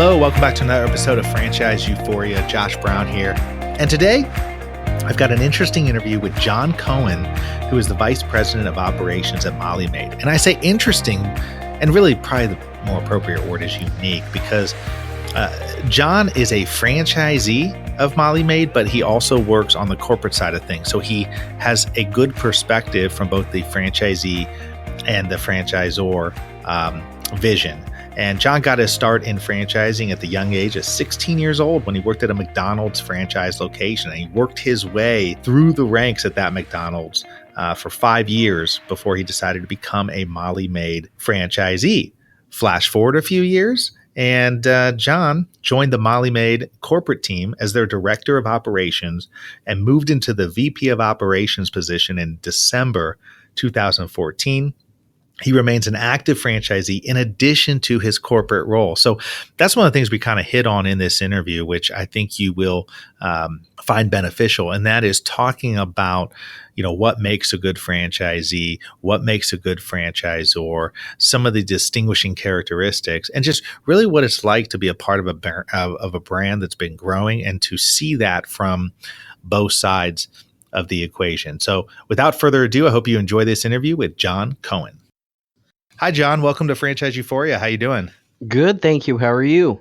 Hello, welcome back to another episode of Franchise Euphoria. Josh Brown here. And today, I've got an interesting interview with John Cohen, who is the Vice President of Operations at Molly Maid. And I say interesting, and really probably the more appropriate word is unique, because John is a franchisee of Molly Maid, but he also works on the corporate side of things. So he has a good perspective from both the franchisee and the franchisor vision. And John got his start in franchising at the young age of 16 years old when he worked at a McDonald's franchise location. And he worked his way through the ranks at that McDonald's for 5 years before he decided to become a Molly Maid franchisee. Flash forward a few years, and John joined the Molly Maid corporate team as their director of operations and moved into the VP of operations position in December 2014. He remains an active franchisee in addition to his corporate role. So that's one of the things we kind of hit on in this interview, which I think you will find beneficial. And that is talking about, what makes a good franchisee, what makes a good franchisor, some of the distinguishing characteristics, and just really what it's like to be a part of a brand that's been growing and to see that from both sides of the equation. So without further ado, I hope you enjoy this interview with John Cohen. Hi, John. Welcome to Franchise Euphoria. How you doing? Good, thank you. How are you?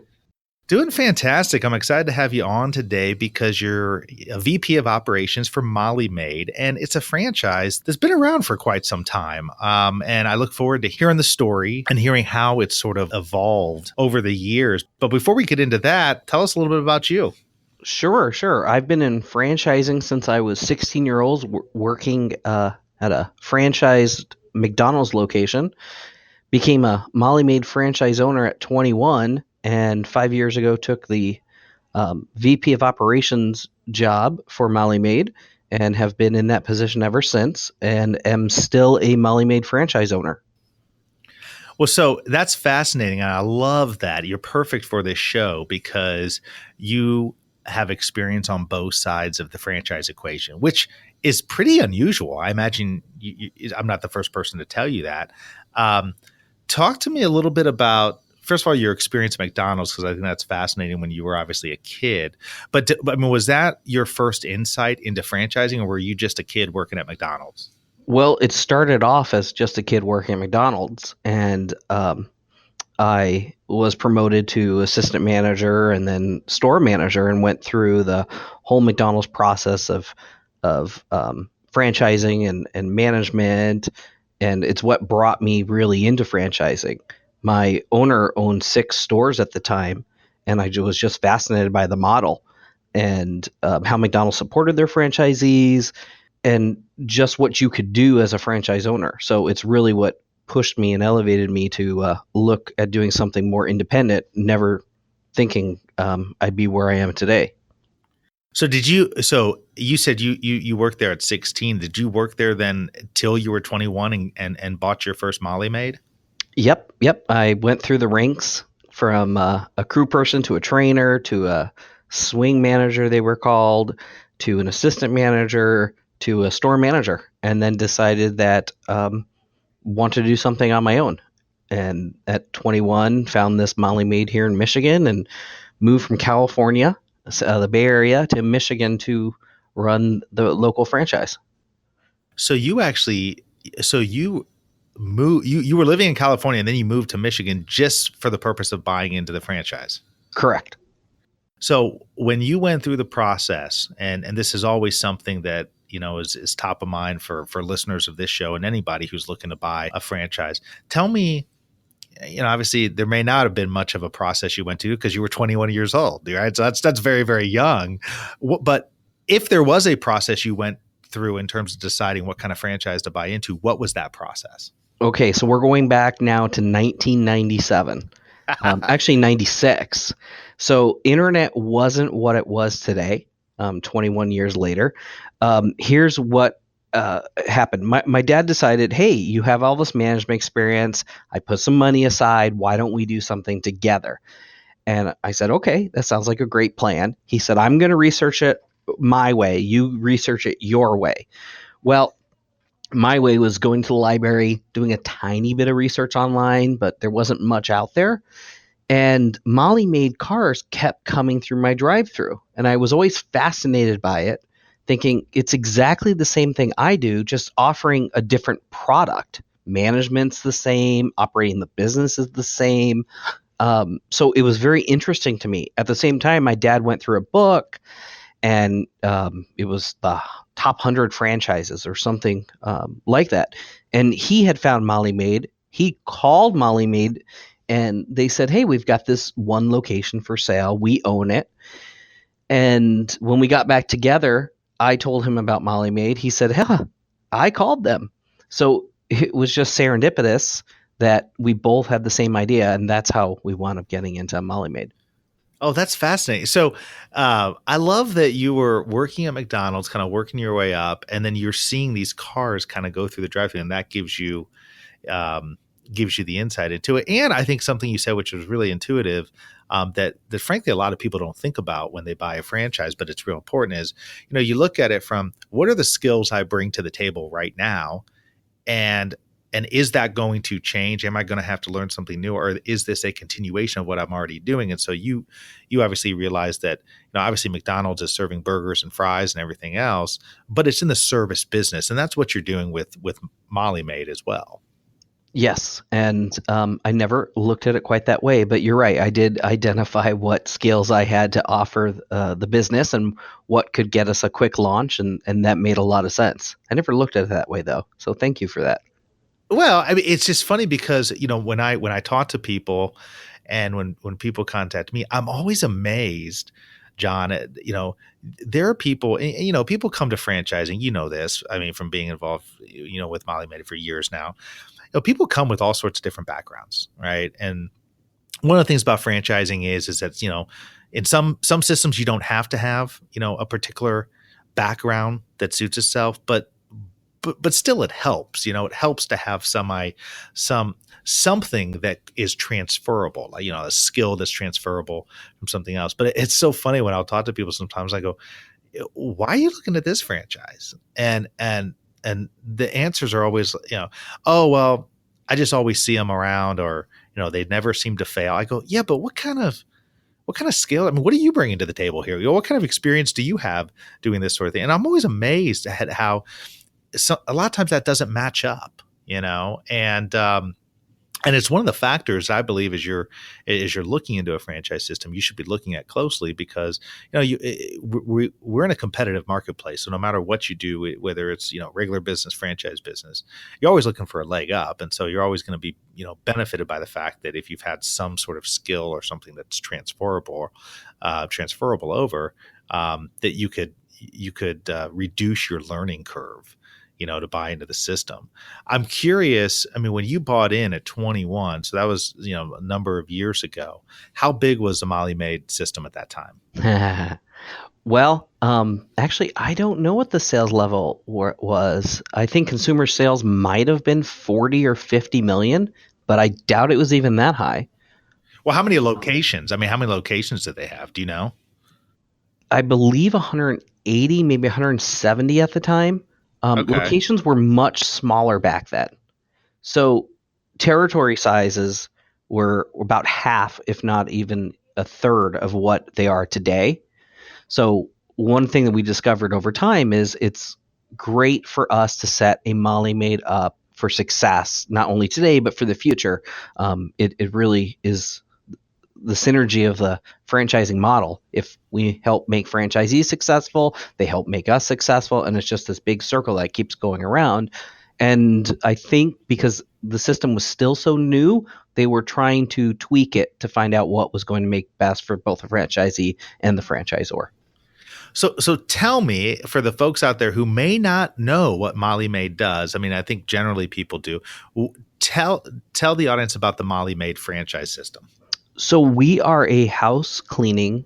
Doing fantastic. I'm excited to have you on today because you're a VP of operations for Molly Maid, and it's a franchise that's been around for quite some time. And I look forward to hearing the story and hearing how it's sort of evolved over the years. But before we get into that, tell us a little bit about you. Sure. I've been in franchising since I was 16 years old, working at a franchised McDonald's location. Became a Molly Maid franchise owner at 21, and 5 years ago took the VP of operations job for Molly Maid and have been in that position ever since, and am still a Molly Maid franchise owner. Well, so that's fascinating. And I love that. You're perfect for this show because you have experience on both sides of the franchise equation, which is pretty unusual. I imagine I'm not the first person to tell you that. Talk to me a little bit about, first of all, your experience at McDonald's, because I think that's fascinating when you were obviously a kid. But was that your first insight into franchising, or were you just a kid working at McDonald's? Well, it started off as just a kid working at McDonald's, and I was promoted to assistant manager and then store manager, and went through the whole McDonald's process of franchising and management. And it's what brought me really into franchising. My owner owned 6 stores at the time, and I was just fascinated by the model and how McDonald's supported their franchisees and just what you could do as a franchise owner. So it's really what pushed me and elevated me to look at doing something more independent, never thinking I'd be where I am today. So you said you worked there at 16. Did you work there then till you were 21 and bought your first Molly Maid? Yep. I went through the ranks from a crew person to a trainer to a swing manager, they were called, to an assistant manager to a store manager, and then decided that wanted to do something on my own. And at 21, found this Molly Maid here in Michigan and moved from California, the Bay Area, to Michigan to run the local franchise. So you moved, you were living in California and then you moved to Michigan just for the purpose of buying into the franchise. Correct. So when you went through the process, and this is always something that, is top of mind for listeners of this show and anybody who's looking to buy a franchise, tell me, obviously there may not have been much of a process you went to because you were 21 years old, right? So that's very, very young. But if there was a process you went through in terms of deciding what kind of franchise to buy into, what was that process? Okay, so we're going back now to 1997, actually 96. So internet wasn't what it was today, 21 years later. Here's what happened. My dad decided, hey, you have all this management experience. I put some money aside. Why don't we do something together? And I said, okay, that sounds like a great plan. He said, I'm going to research it my way. You research it your way. Well, my way was going to the library, doing a tiny bit of research online, but there wasn't much out there. And Molly Maid cars kept coming through my drive-through, and I was always fascinated by it, thinking it's exactly the same thing I do, just offering a different product. Management's the same, operating the business is the same. So it was very interesting to me. At the same time, my dad went through a book, and it was the top 100 franchises or something like that. And he had found Molly Maid. He called Molly Maid, and they said, "Hey, we've got this one location for sale. We own it." And when we got back together, I told him about Molly Maid. He said, "Huh, I called them." So it was just serendipitous that we both had the same idea, and that's how we wound up getting into Molly Maid. Oh, that's fascinating. So, I love that you were working at McDonald's, kind of working your way up, and then you're seeing these cars kind of go through the drive-thru, and that gives you the insight into it. And I think something you said, which was really intuitive, that frankly a lot of people don't think about when they buy a franchise, but it's real important. Is you look at it from what are the skills I bring to the table right now, and is that going to change? Am I going to have to learn something new, or is this a continuation of what I'm already doing? And so you obviously realize that obviously McDonald's is serving burgers and fries and everything else, but it's in the service business, and that's what you're doing with Molly Maid as well. Yes, and I never looked at it quite that way, but you're right. I did identify what skills I had to offer the business and what could get us a quick launch, and that made a lot of sense. I never looked at it that way, though, so thank you for that. Well, I mean, it's just funny because when I talk to people, and when people contact me, I'm always amazed, John. There are people, people come to franchising. You know this. I mean, from being involved, with Molly Maid for years now. People come with all sorts of different backgrounds, right? And one of the things about franchising is that in some systems you don't have to have a particular background that suits itself, but still it helps. It helps to have something that is transferable, like a skill that's transferable from something else. But it's so funny when I'll talk to people sometimes. I go, "Why are you looking at this franchise?" And the answers are always, "Oh, well, I just always see them around," or they never seem to fail. I go, "Yeah, but what kind of skill? I mean, what are you bringing to the table here? What kind of experience do you have doing this sort of thing?" And I'm always amazed at how a lot of times that doesn't match up, and it's one of the factors I believe as you're looking into a franchise system, you should be looking at closely, because we're in a competitive marketplace. So no matter what you do, whether it's regular business, franchise business, you're always looking for a leg up, and so you're always going to be benefited by the fact that if you've had some sort of skill or something that's transferable over, that you could reduce your learning curve, to buy into the system. I'm curious. I mean, when you bought in at 21, so that was, a number of years ago, how big was the Molly Maid system at that time? Well, actually, I don't know what the sales level was. I think consumer sales might have been 40 or 50 million, but I doubt it was even that high. Well, how many locations? I mean, how many locations did they have? Do you know? I believe 180, maybe 170 at the time. Okay. Locations were much smaller back then. So territory sizes were about half, if not even a third of what they are today. So one thing that we discovered over time is it's great for us to set a Molly Maid up for success, not only today, but for the future. It really is the synergy of the franchising model. If we help make franchisees successful, they help make us successful, and it's just this big circle that keeps going around. And I think because the system was still so new, they were trying to tweak it to find out what was going to make best for both the franchisee and the franchisor. So tell me, for the folks out there who may not know what Molly Maid does, I mean, I think generally people do. Tell the audience about the Molly Maid franchise system. So we are a house cleaning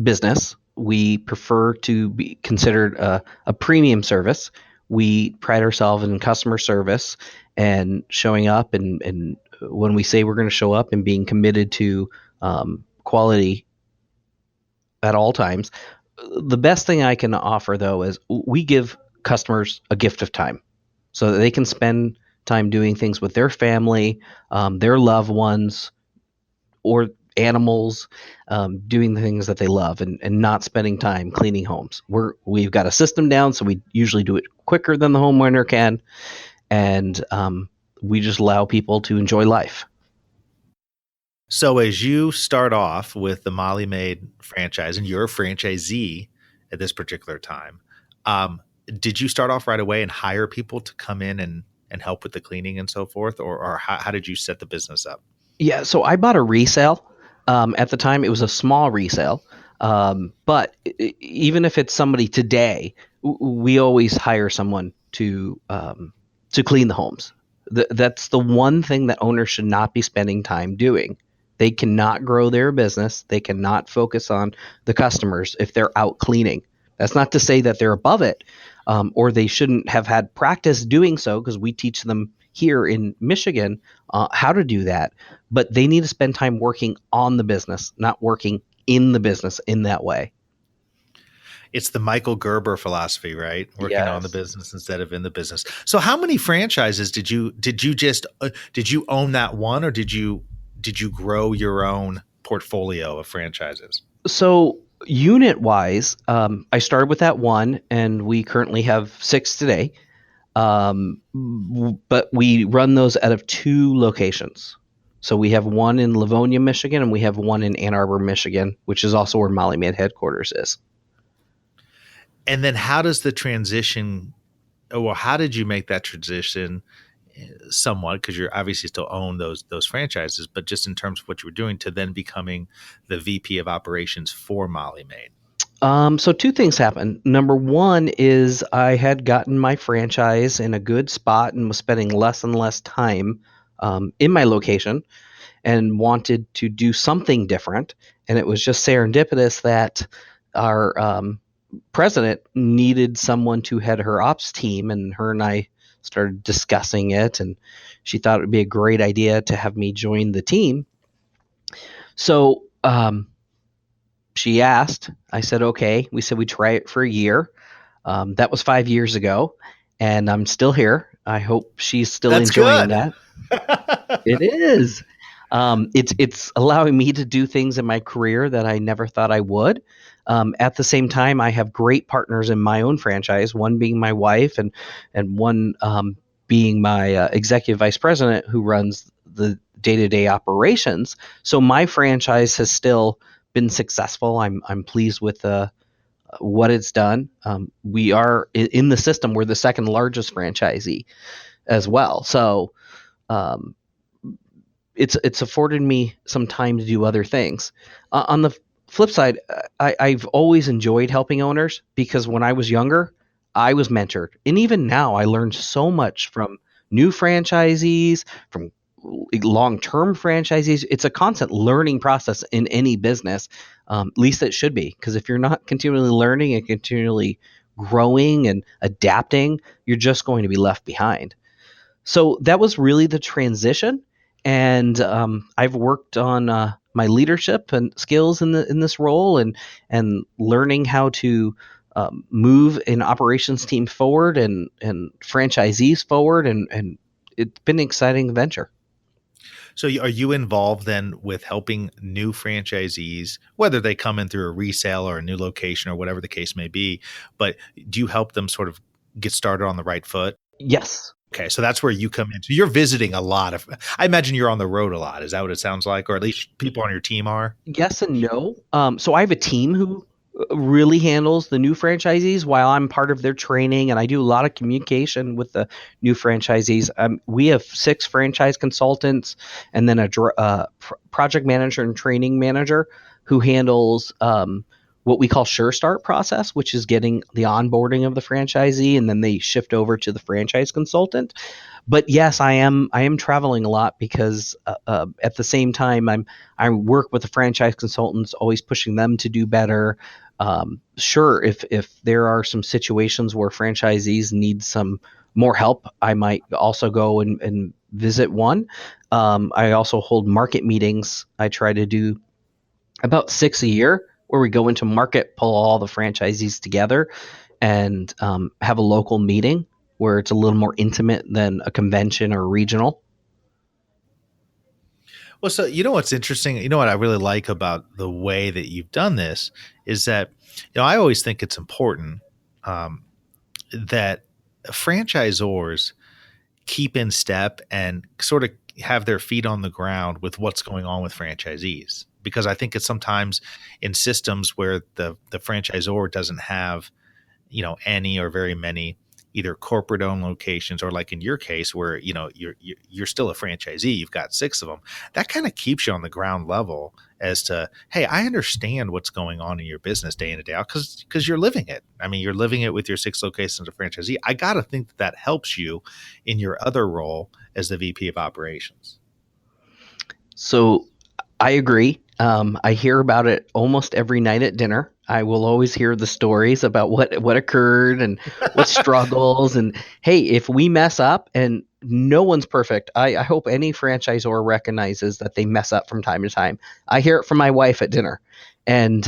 business. We prefer to be considered a premium service. We pride ourselves in customer service and showing up, and when we say we're going to show up, and being committed to quality at all times. The best thing I can offer, though, is we give customers a gift of time so that they can spend time doing things with their family, their loved ones, or animals, doing the things that they love, and not spending time cleaning homes. We've got a system down, so we usually do it quicker than the homeowner can, and we just allow people to enjoy life. So as you start off with the Molly Maid franchise, and you're a franchisee at this particular time, um, did you start off right away and hire people to come in and help with the cleaning and so forth, or how did you set the business up? Yeah, so I bought a resale. At the time, it was a small resale. But even if it's somebody today, we always hire someone to clean the homes. That's the one thing that owners should not be spending time doing. They cannot grow their business. They cannot focus on the customers if they're out cleaning. That's not to say that they're above it, or they shouldn't have had practice doing so, because we teach them here in Michigan how to do that. But they need to spend time working on the business, not working in the business in that way. It's the Michael Gerber philosophy, right? Working on the Yes. business instead of in the business. So how many franchises did you own that one, or did you grow your own portfolio of franchises? So unit wise, I started with that one, and we currently have 6 today. But we run those out of 2 locations. So we have one in Livonia, Michigan, and we have one in Ann Arbor, Michigan, which is also where Molly Maid headquarters is. And then how does the transition, well, how did you make that transition somewhat, because you're obviously still own those franchises, but just in terms of what you were doing, to then becoming the VP of operations for Molly Maid? So 2 things happened. Number one is I had gotten my franchise in a good spot and was spending less and less time in my location, and wanted to do something different. And it was just serendipitous that our president needed someone to head her ops team, and her and I started discussing it, and she thought it would be a great idea to have me join the team. So she asked. I said, okay. We said we'd try it for a year. That was 5 years ago, and I'm still here. I hope she's still That's enjoying good. that. It is. It's allowing me to do things in my career that I never thought I would. At the same time, I have great partners in my own franchise. One being my wife, and one being my executive vice president, who runs the day-to-day operations. So my franchise has still been successful. I'm pleased with what it's done. We are in the system. We're the second largest franchisee as well. So um, it's afforded me some time to do other things. On the flip side, I've always enjoyed helping owners, because when I was younger, I was mentored, and even now, I learned so much from new franchisees, from long-term franchisees. It's a constant learning process in any business. At least it should be, because if you're not continually learning and continually growing and adapting, you're just going to be left behind. So that was really the transition, and I've worked on my leadership and skills in this role, and learning how to move an operations team forward, and franchisees forward, and it's been an exciting venture. So are you involved then with helping new franchisees, whether they come in through a resale or a new location or whatever the case may be, but do you help them sort of get started on the right foot? Yes. Okay, so that's where you come in. So you're visiting a lot of, I imagine you're on the road a lot. Is that what it sounds like? Or at least people on your team are? Yes and no. So I have a team who really handles the new franchisees, while I'm part of their training, and I do a lot of communication with the new franchisees. We have 6 franchise consultants, and then a project manager and training manager who handles what we call Sure Start process, which is getting the onboarding of the franchisee, and then they shift over to the franchise consultant. But yes, I am traveling a lot, because at the same time I work with the franchise consultants, always pushing them to do better. Sure, if there are some situations where franchisees need some more help, I might also go and visit one. I also hold market meetings. I try to do about 6 a year, where we go into market, pull all the franchisees together, and have a local meeting where it's a little more intimate than a convention or regional. Well, so you know what's interesting? You know what I really like about the way that you've done this is that, I always think it's important um, that franchisors keep in step and sort of have their feet on the ground with what's going on with franchisees. Because I think it's sometimes in systems where the franchisor doesn't have any or very many either corporate owned locations, or like in your case where you're still a franchisee, you've got six of them. That kind of keeps you on the ground level as to, hey, I understand what's going on in your business day in and day out, because you're living it. I mean, you're living it with your six locations of franchisee. I gotta think that helps you in your other role as the VP of operations. So I agree. I hear about it almost every night at dinner. I will always hear the stories about what occurred and what struggles. And hey, if we mess up, and no one's perfect, I hope any franchisor recognizes that they mess up from time to time. I hear it from my wife at dinner, and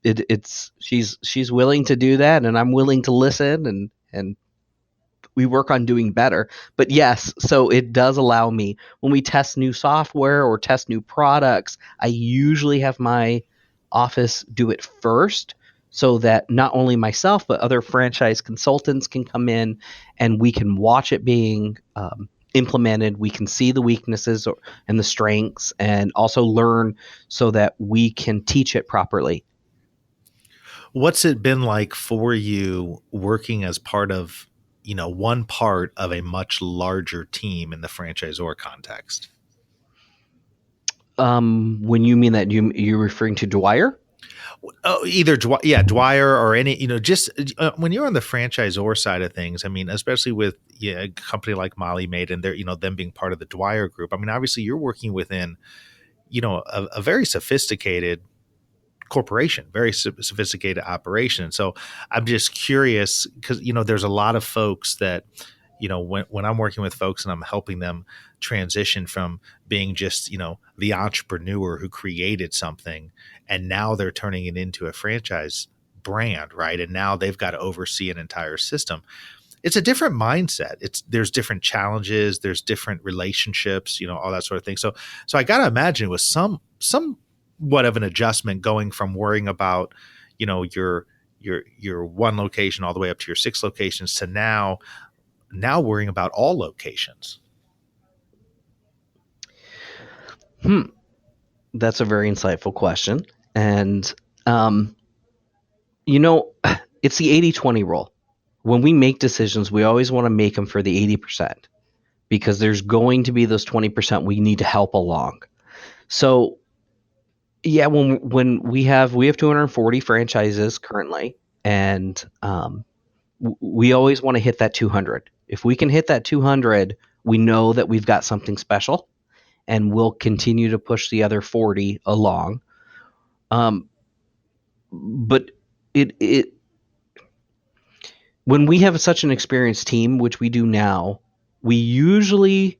it's she's willing to do that, and I'm willing to listen, and we work on doing better. But yes, so it does allow me, when we test new software or test new products, I usually have my office do it first, so that not only myself but other franchise consultants can come in and we can watch it being implemented. We can see the weaknesses and the strengths, and also learn so that we can teach it properly. What's it been like for you working as part of, one part of a much larger team in the franchisor context? When you mean that, you're referring to Dwyer? Oh, either Dwyer or any, just when you're on the franchisor side of things. I mean, especially with a company like Molly Maid and they're, them being part of the Dwyer group. I mean, obviously you're working within, a very sophisticated corporation, very sophisticated operation. So I'm just curious because, there's a lot of folks that, when I'm working with folks and I'm helping them transition from being just, the entrepreneur who created something and now they're turning it into a franchise brand, right? And now they've got to oversee an entire system. It's a different mindset. There's different challenges, there's different relationships, all that sort of thing. So I got to imagine it was somewhat of an adjustment going from worrying about, your one location all the way up to your six locations to now worrying about all locations. That's a very insightful question. And, um, you know, it's the 80-20 rule. When we make decisions, we always want to make them for the 80%, because there's going to be those 20% we need to help along. So, yeah, when we have 240 franchises currently, and we always want to hit that 200. If we can hit that 200, we know that we've got something special, and we'll continue to push the other 40 along. Um, but it when we have such an experienced team, which we do now, we usually,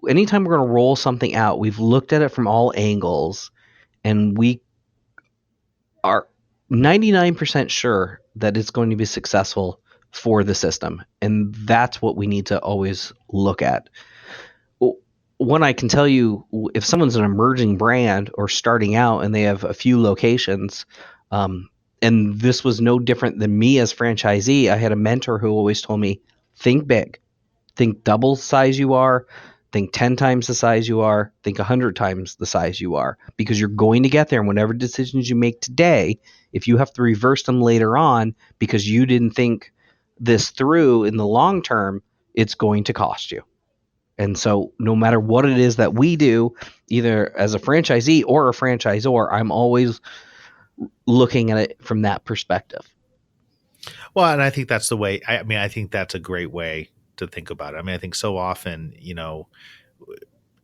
anytime we're going to roll something out, we've looked at it from all angles, and we are 99% sure that it's going to be successful for the system. And that's what we need to always look at. One, I can tell you, if someone's an emerging brand or starting out and they have a few locations, and this was no different than me as franchisee. I had a mentor who always told me, think big, think double the size you are, think 10 times the size you are, think 100 times the size you are, because you're going to get there. And whatever decisions you make today, if you have to reverse them later on because you didn't think this through in the long term, it's going to cost you. And so no matter what it is that we do, either as a franchisee or a franchisor, I'm always looking at it from that perspective. Well, and I think that's the way. I mean, I think that's a great way to think about it. I mean, I think so often,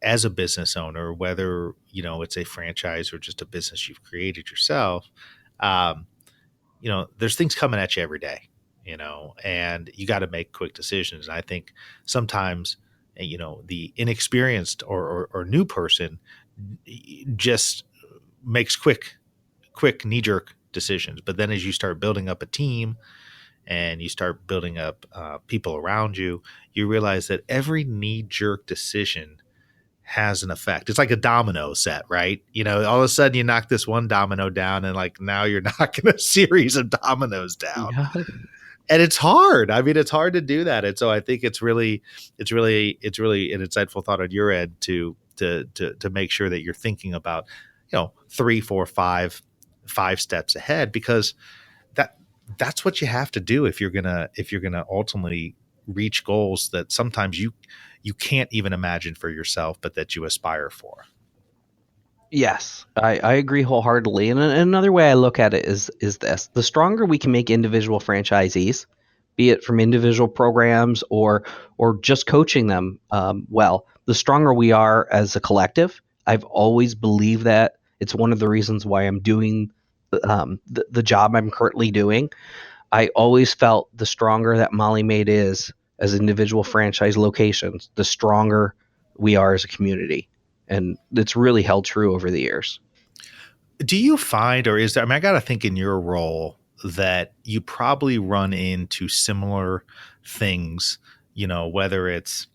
as a business owner, whether it's a franchise or just a business you've created yourself, um, there's things coming at you every day, and you got to make quick decisions. And I think sometimes, the inexperienced or new person just makes quick knee jerk decisions. But then as you start building up a team and you start building up people around you, you realize that every knee jerk decision has an effect. It's like a domino set, right? All of a sudden you knock this one domino down, and like now you're knocking a series of dominoes down. Yeah. And it's hard. I mean, it's hard to do that. And so I think it's really an insightful thought on your end to make sure that you're thinking about, 3, 4, 5 steps ahead, because that's what you have to do if you're gonna ultimately reach goals that sometimes you can't even imagine for yourself, but that you aspire for. Yes, I agree wholeheartedly. And another way I look at it is this: the stronger we can make individual franchisees, be it from individual programs or just coaching them, well, the stronger we are as a collective. I've always believed that. It's one of the reasons why I'm doing the job I'm currently doing. I always felt the stronger that Molly Maid is as individual franchise locations, the stronger we are as a community. And it's really held true over the years. Do you find, or is there, I mean, I got to think in your role that you probably run into similar things, whether it's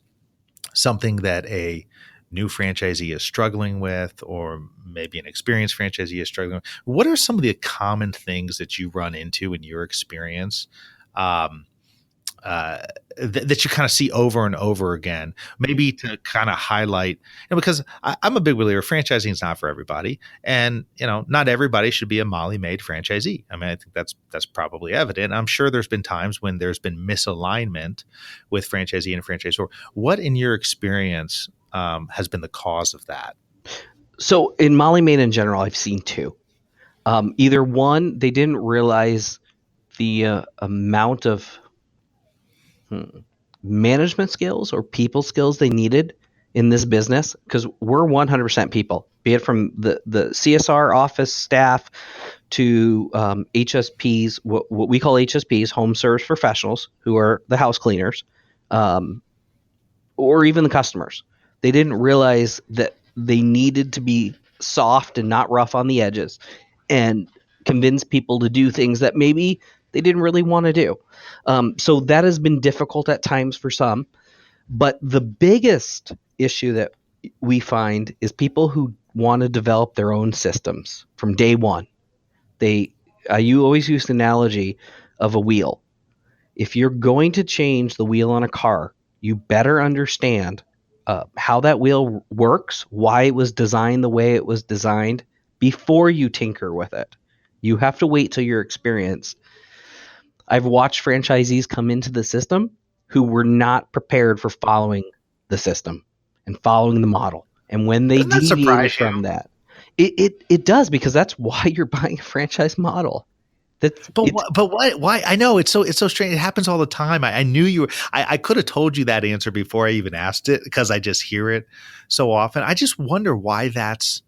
something that a new franchisee is struggling with, or maybe an experienced franchisee is struggling with. What are some of the common things that you run into in your experience? That you kind of see over and over again, maybe to kind of highlight, because I'm a big believer franchising is not for everybody, and not everybody should be a Molly Maid franchisee. I mean, I think that's probably evident. I'm sure there's been times when there's been misalignment with franchisee and franchisor. What, in your experience, has been the cause of that? So in Molly Maid in general, I've seen two. Either one, they didn't realize the amount of management skills or people skills they needed in this business, because we're 100% people, be it from the CSR office staff to HSPs, what we call HSPs, home service professionals, who are the house cleaners, or even the customers. They didn't realize that they needed to be soft and not rough on the edges and convince people to do things that maybe they didn't really want to do. So that has been difficult at times for some. But the biggest issue that we find is people who want to develop their own systems from day one. You always use the analogy of a wheel. If you're going to change the wheel on a car, you better understand how that wheel works, why it was designed the way it was designed, before you tinker with it. You have to wait till you're experienced. I've watched franchisees come into the system who were not prepared for following the system and following the model. And when they deviated from that, it does, because that's why you're buying a franchise model. Why? I know it's so strange. It happens all the time. I knew you were, I could have told you that answer before I even asked it, because I just hear it so often. I just wonder why that's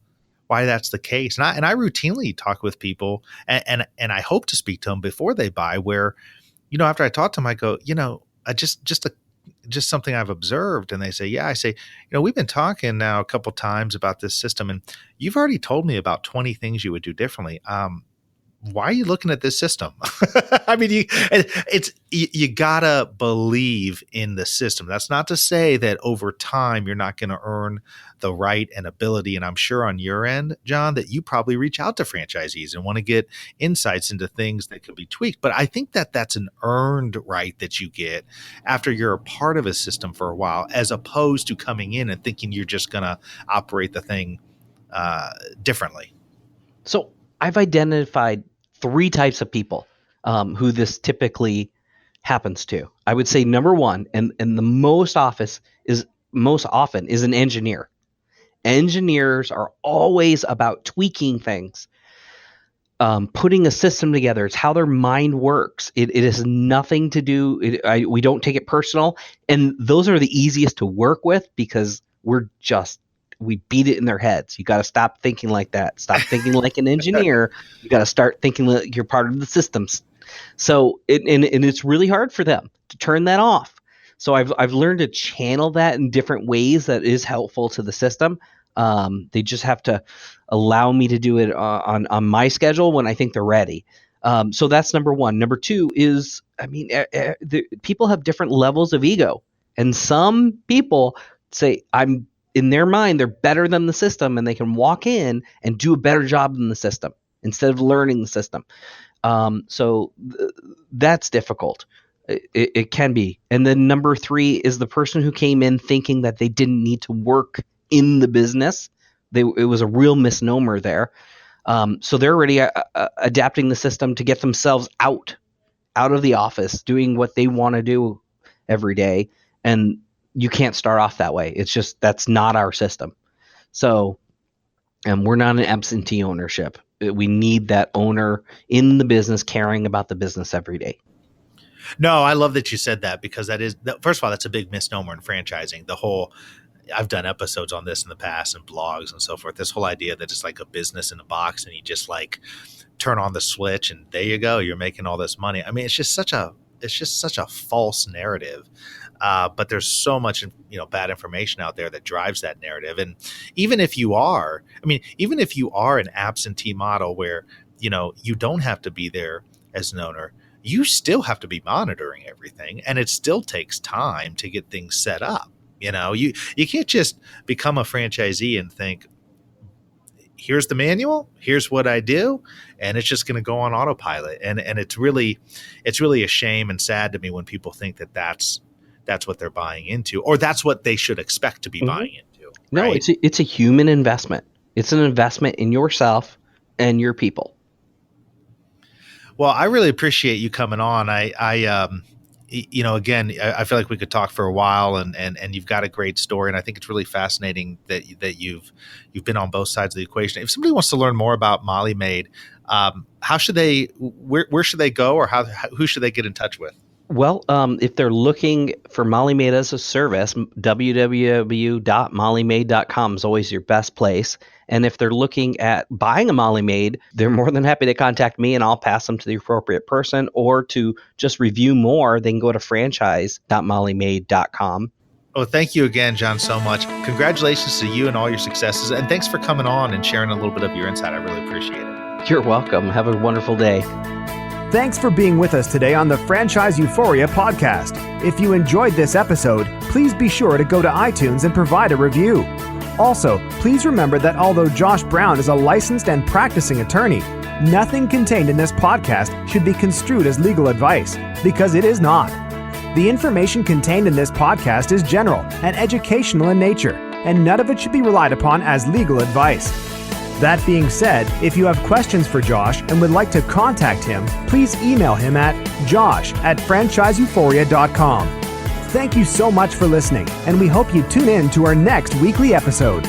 the case. And I routinely talk with people, and I hope to speak to them before they buy, where, after I talk to them, I go, I just something I've observed. And they say, yeah. I say, we've been talking now a couple times about this system, and you've already told me about 20 things you would do differently. Why are you looking at this system? I mean, you gotta believe in the system. That's not to say that over time you're not going to earn the right and ability. And I'm sure on your end, John, that you probably reach out to franchisees and want to get insights into things that could be tweaked. But I think that that's an earned right that you get after you're a part of a system for a while, as opposed to coming in and thinking you're just going to operate the thing differently. So I've identified 3 types of people who this typically happens to. I would say number one, and the most often is an engineer. Engineers are always about tweaking things, putting a system together. It's how their mind works. It has nothing to do. We don't take it personal, and those are the easiest to work with, because we beat it in their heads. You got to stop thinking like that. Stop thinking like an engineer. You got to start thinking like you're part of the systems. So it's really hard for them to turn that off. So I've learned to channel that in different ways that is helpful to the system. They just have to allow me to do it on my schedule when I think they're ready. So that's number one. Number two is, people have different levels of ego, and some people say, I'm in their mind, they're better than the system, and they can walk in and do a better job than the system instead of learning the system. That's difficult. It can be. And then number 3 is the person who came in thinking that they didn't need to work in the business. It was a real misnomer there. So they're already adapting the system to get themselves out of the office, doing what they want to do every day. And you can't start off that way. It's just, that's not our system. So, and we're not an absentee ownership. We need that owner in the business caring about the business every day. No, I love that you said that, because first of all, that's a big misnomer in franchising. I've done episodes on this in the past and blogs and so forth. This whole idea that it's like a business in a box and you just like turn on the switch and there you go, you're making all this money. I mean, it's just such a false narrative. But there's so much, bad information out there that drives that narrative. And even if you are an absentee model where, you don't have to be there as an owner, you still have to be monitoring everything. And it still takes time to get things set up. You can't just become a franchisee and think, here's the manual, here's what I do, and it's just going to go on autopilot. And it's really a shame and sad to me when people think that that's what they're buying into, or that's what they should expect to be buying into. Right? No, it's a human investment. It's an investment in yourself and your people. Well, I really appreciate you coming on. Again, I feel like we could talk for a while, and you've got a great story, and I think it's really fascinating that you've been on both sides of the equation. If somebody wants to learn more about Molly Maid, where should they go, or who should they get in touch with? Well, if they're looking for Molly Maid as a service, www.mollymaid.com is always your best place. And if they're looking at buying a Molly Maid, they're more than happy to contact me, and I'll pass them to the appropriate person. Or to just review more, they can go to franchise.mollymaid.com. Oh, thank you again, John, so much. Congratulations to you and all your successes. And thanks for coming on and sharing a little bit of your insight. I really appreciate it. You're welcome. Have a wonderful day. Thanks for being with us today on the Franchise Euphoria podcast. If you enjoyed this episode, please be sure to go to iTunes and provide a review. Also, please remember that although Josh Brown is a licensed and practicing attorney, nothing contained in this podcast should be construed as legal advice, because it is not. The information contained in this podcast is general and educational in nature, and none of it should be relied upon as legal advice. That being said, if you have questions for Josh and would like to contact him, please email him at josh@franchiseeuphoria.com. Thank you so much for listening, and we hope you tune in to our next weekly episode.